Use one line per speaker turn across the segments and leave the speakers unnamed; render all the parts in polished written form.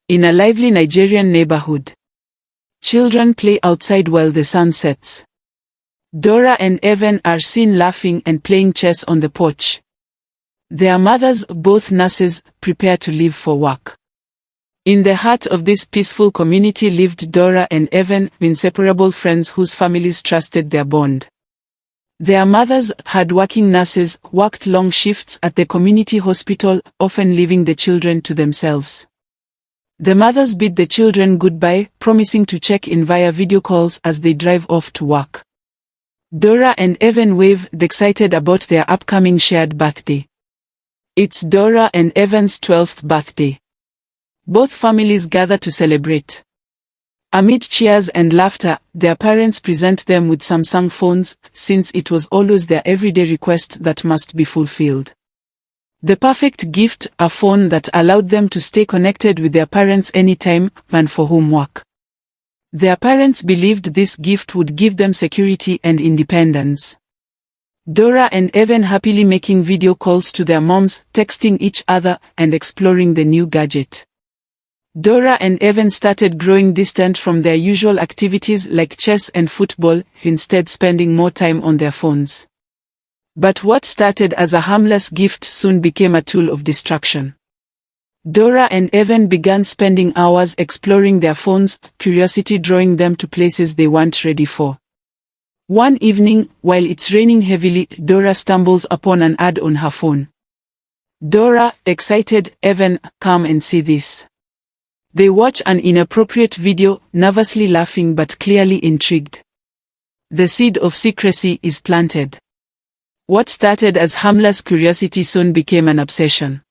In a lively Nigerian neighborhood, children play outside while the sun sets. Dora and Evan are seen laughing and playing chess on the porch. Their mothers, both nurses, prepare to leave for work. In the heart of this peaceful community lived Dora and Evan, inseparable friends whose families trusted their bond. Their mothers, hard-working nurses, worked long shifts at the community hospital, often leaving the children to themselves. The mothers bid the children goodbye, promising to check in via video calls as they drive off to work. Dora and Evan waved, excited about their upcoming shared birthday. It's Dora and Evan's 12th birthday. Both families gather to celebrate. Amid cheers and laughter, their parents present them with Samsung phones, since it was always their everyday request that must be fulfilled. The perfect gift, a phone that allowed them to stay connected with their parents anytime, and for homework. Their parents believed this gift would give them security and independence. Dora and Evan happily making video calls to their moms, texting each other, and exploring the new gadget. Dora and Evan started growing distant from their usual activities like chess and football, instead spending more time on their phones. But what started as a harmless gift soon became a tool of distraction. Dora and Evan began spending hours exploring their phones, curiosity drawing them to places they weren't ready for. One evening, while it's raining heavily, Dora stumbles upon an ad on her phone. Dora, excited, Evan, come and see this. They watch an inappropriate video, nervously laughing but clearly intrigued. The seed of secrecy is planted. What started as harmless curiosity soon became an obsession.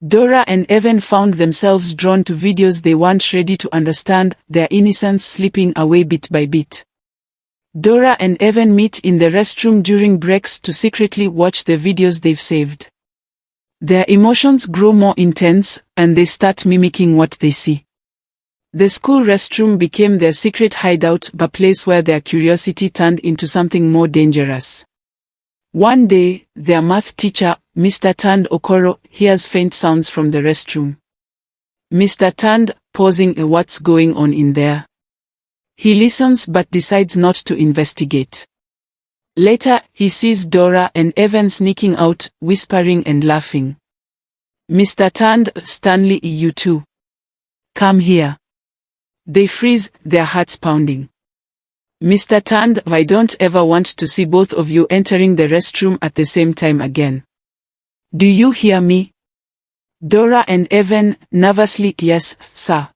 Dora and Evan found themselves drawn to videos they weren't ready to understand, their innocence slipping away bit by bit. Dora and Evan meet in the restroom during breaks to secretly watch the videos they've saved. Their emotions grow more intense, and they start mimicking what they see. The school restroom became their secret hideout, a place where their curiosity turned into something more dangerous. One day, their math teacher, Mr. Tand Okoro, hears faint sounds from the restroom. Mr. Tand, pausing, what's going on in there? He listens but decides not to investigate. Later, he sees Dora and Evan sneaking out, whispering and laughing. Mr. Tand, Stanley, you too. Come here. They freeze, their hearts pounding. Mr. Tand, I don't ever want to see both of you entering the restroom at the same time again. Do you hear me? Dora and Evan, nervously, yes, sir.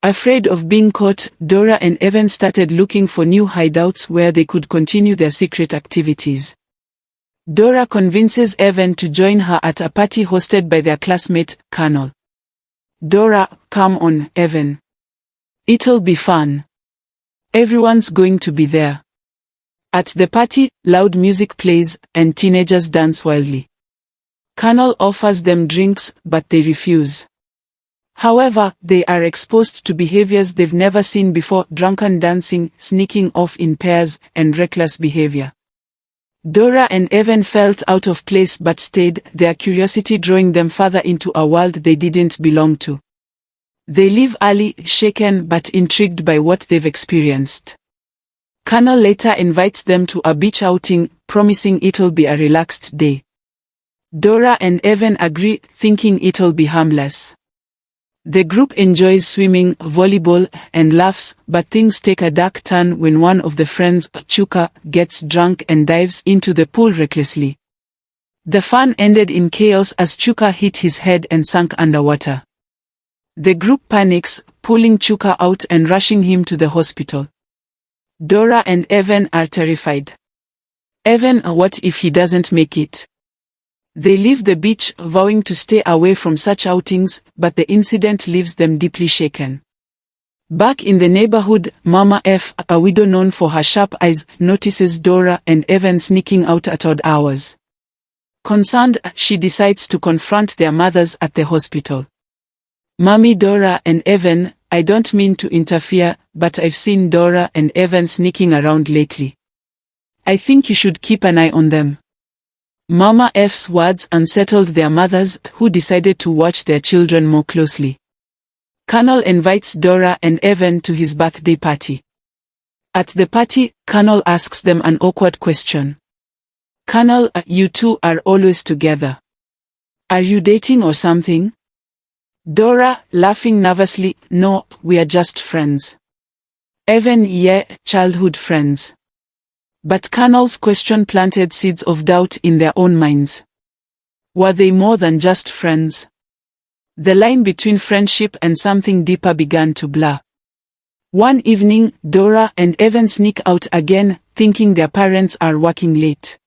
Afraid of being caught, Dora and Evan started looking for new hideouts where they could continue their secret activities. Dora convinces Evan to join her at a party hosted by their classmate, Colonel. Dora, come on, Evan. It'll be fun. Everyone's going to be there. At the party, loud music plays, and teenagers dance wildly. Colonel offers them drinks, but they refuse. However, they are exposed to behaviors they've never seen before: drunken dancing, sneaking off in pairs, and reckless behavior. Dora and Evan felt out of place but stayed, their curiosity drawing them further into a world they didn't belong to. They leave early, shaken but intrigued by what they've experienced. Colonel later invites them to a beach outing, promising it'll be a relaxed day. Dora and Evan agree, thinking it'll be harmless. The group enjoys swimming, volleyball, and laughs, but things take a dark turn when one of the friends, Chuka, gets drunk and dives into the pool recklessly. The fun ended in chaos as Chuka hit his head and sank underwater. The group panics, pulling Chuka out and rushing him to the hospital. Dora and Evan are terrified. Evan, what if he doesn't make it? They leave the beach, vowing to stay away from such outings, but the incident leaves them deeply shaken. Back in the neighborhood, Mama F, a widow known for her sharp eyes, notices Dora and Evan sneaking out at odd hours. Concerned, she decides to confront their mothers at the hospital. Mommy, Dora and Evan, I don't mean to interfere, but I've seen Dora and Evan sneaking around lately. I think you should keep an eye on them. Mama F's words unsettled their mothers, who decided to watch their children more closely. Colonel invites Dora and Evan to his birthday party. At the party, Colonel asks them an awkward question. Colonel, you two are always together. Are you dating or something? Dora, laughing nervously, no, we are just friends. Evan, yeah, childhood friends. But Colonel's question planted seeds of doubt in their own minds. Were they more than just friends? The line between friendship and something deeper began to blur. One evening, Dora and Evan sneak out again, thinking their parents are working late.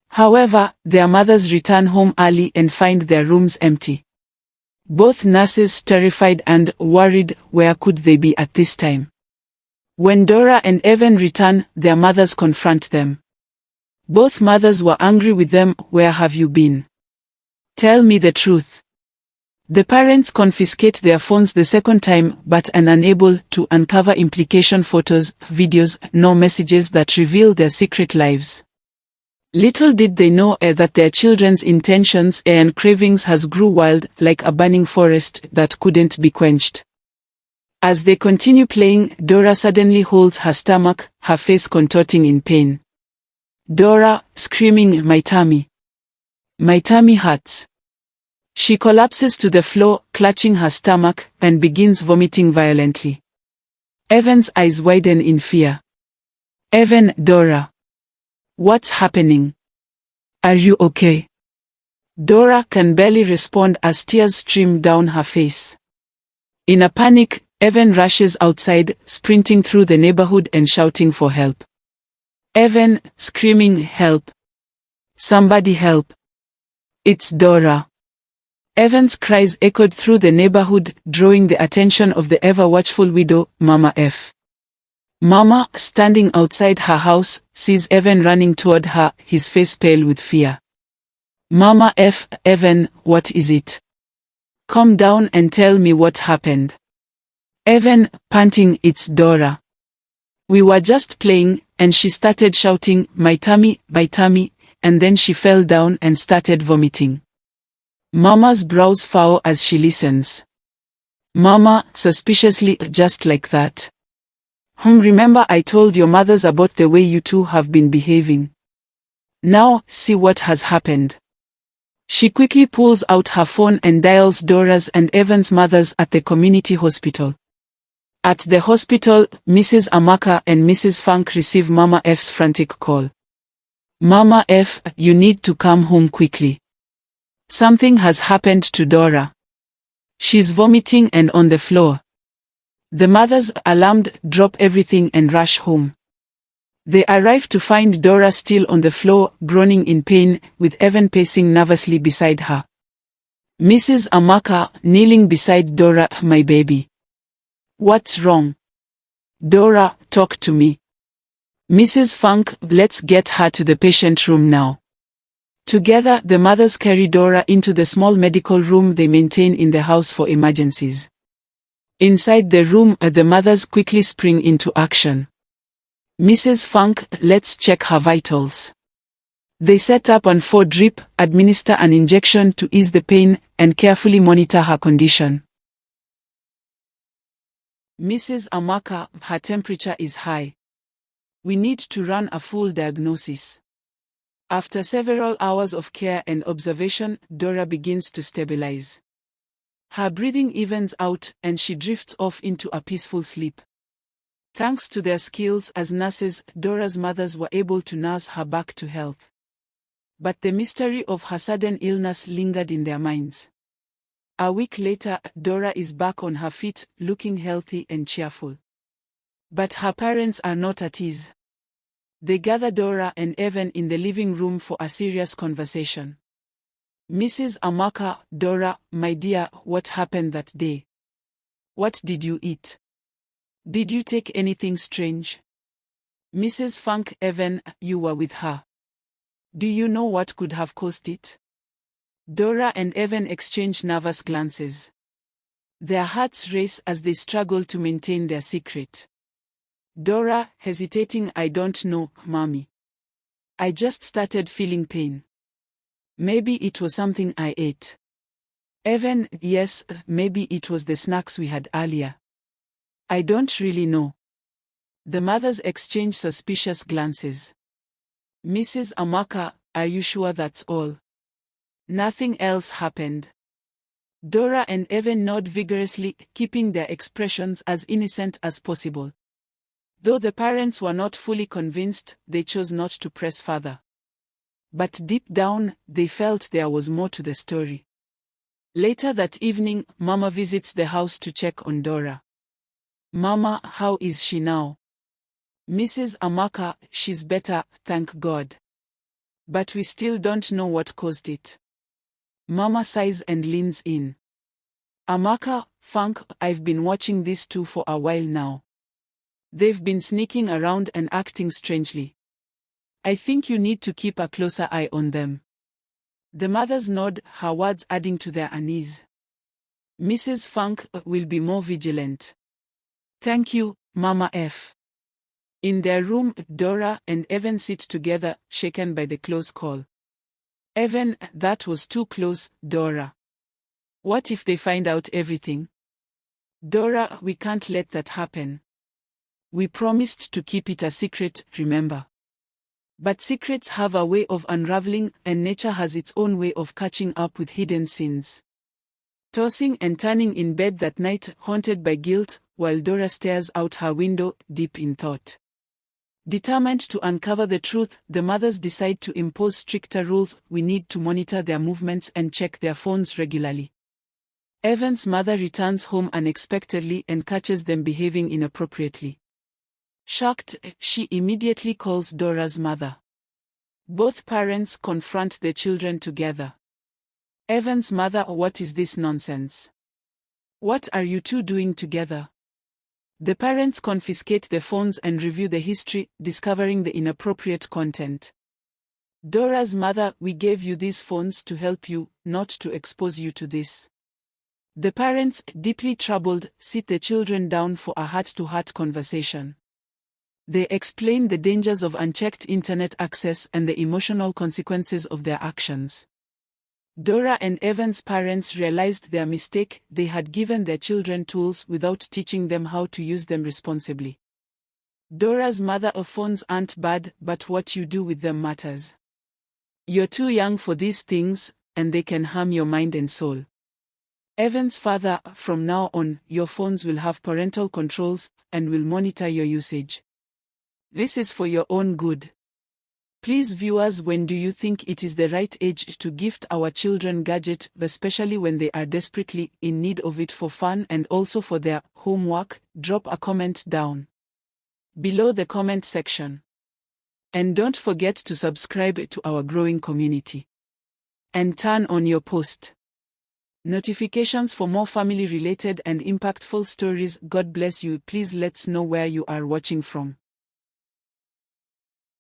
However, their mothers return home early and find their rooms empty. Both nurses, terrified and worried, where could they be at this time? When Dora and Evan return, their mothers confront them. Both mothers were angry with them. Where have you been? Tell me the truth. The parents confiscate their phones the second time but are unable to uncover implication photos, videos, nor messages that reveal their secret lives. Little did they know that their children's intentions and cravings has grew wild like a burning forest that couldn't be quenched. As they continue playing, Dora suddenly holds her stomach, her face contorting in pain. Dora, screaming, my tummy. My tummy hurts. She collapses to the floor, clutching her stomach, and begins vomiting violently. Evan's eyes widen in fear. Evan, Dora. What's happening? Are you okay? Dora can barely respond as tears stream down her face. In a panic, Evan rushes outside, sprinting through the neighborhood and shouting for help. Evan, screaming, help. Somebody help. It's Dora. Evan's cries echoed through the neighborhood, drawing the attention of the ever-watchful widow, Mama F. Mama, standing outside her house, sees Evan running toward her, his face pale with fear. Mama F. Evan, what is it? Calm down and tell me what happened. Evan, panting, it's Dora. We were just playing, and she started shouting, my tummy, and then she fell down and started vomiting. Mama's brows furrow as she listens. Mama, suspiciously, just like that. Remember I told your mothers about the way you two have been behaving. Now, see what has happened. She quickly pulls out her phone and dials Dora's and Evan's mothers at the community hospital. At the hospital, Mrs. Amaka and Mrs. Funk receive Mama F's frantic call. Mama F, you need to come home quickly. Something has happened to Dora. She's vomiting and on the floor. The mothers, alarmed, drop everything and rush home. They arrive to find Dora still on the floor, groaning in pain, with Evan pacing nervously beside her. Mrs. Amaka, kneeling beside Dora, my baby. What's wrong? Dora, talk to me. Mrs. Funk, let's get her to the patient room now. Together, the mothers carry Dora into the small medical room they maintain in the house for emergencies. Inside the room, the mothers quickly spring into action. Mrs. Funk, let's check her vitals. They set up an 4-drip, administer an injection to ease the pain, and carefully monitor her condition. Mrs. Amaka, her temperature is high. We need to run a full diagnosis. After several hours of care and observation, Dora begins to stabilize. Her breathing evens out, and she drifts off into a peaceful sleep. Thanks to their skills as nurses, Dora's mothers were able to nurse her back to health. But the mystery of her sudden illness lingered in their minds. A week later, Dora is back on her feet, looking healthy and cheerful. But her parents are not at ease. They gather Dora and Evan in the living room for a serious conversation. Mrs. Amaka, Dora, my dear, what happened that day? What did you eat? Did you take anything strange? Mrs. Funk, Evan, you were with her. Do you know what could have caused it? Dora and Evan exchange nervous glances. Their hearts race as they struggle to maintain their secret. Dora, hesitating, I don't know, Mommy. I just started feeling pain. Maybe it was something I ate. Evan, yes, maybe it was the snacks we had earlier. I don't really know. The mothers exchange suspicious glances. Mrs. Amaka, are you sure that's all? Nothing else happened. Dora and Evan nod vigorously, keeping their expressions as innocent as possible. Though the parents were not fully convinced, they chose not to press further. But deep down, they felt there was more to the story. Later that evening, Mama visits the house to check on Dora. Mama, how is she now? Mrs. Amaka, she's better, thank God. But we still don't know what caused it. Mama sighs and leans in. Amaka, Funk, I've been watching these two for a while now. They've been sneaking around and acting strangely. I think you need to keep a closer eye on them. The mothers nod, her words adding to their unease. Mrs. Funk will be more vigilant. Thank you, Mama F. In their room, Dora and Evan sit together, shaken by the close call. Evan, that was too close, Dora. What if they find out everything? Dora, we can't let that happen. We promised to keep it a secret, remember? But secrets have a way of unraveling, and nature has its own way of catching up with hidden sins. Tossing and turning in bed that night, haunted by guilt, while Dora stares out her window, deep in thought. Determined to uncover the truth, the mothers decide to impose stricter rules. We need to monitor their movements and check their phones regularly. Evan's mother returns home unexpectedly and catches them behaving inappropriately. Shocked, she immediately calls Dora's mother. Both parents confront the children together. Evan's mother, what is this nonsense? What are you two doing together? The parents confiscate the phones and review the history, discovering the inappropriate content. Dora's mother, we gave you these phones to help you, not to expose you to this. The parents, deeply troubled, sit the children down for a heart-to-heart conversation. They explain the dangers of unchecked internet access and the emotional consequences of their actions. Dora and Evan's parents realized their mistake. They had given their children tools without teaching them how to use them responsibly. Dora's mother, phones aren't bad, but what you do with them matters. You're too young for these things, and they can harm your mind and soul. Evan's father, from now on, your phones will have parental controls, and will monitor your usage. This is for your own good. Please viewers, when do you think it is the right age to gift our children gadget, especially when they are desperately in need of it for fun and also for their homework? Drop a comment down below the comment section. And don't forget to subscribe to our growing community. And turn on your post notifications for more family-related and impactful stories. God bless you. Please let's know where you are watching from.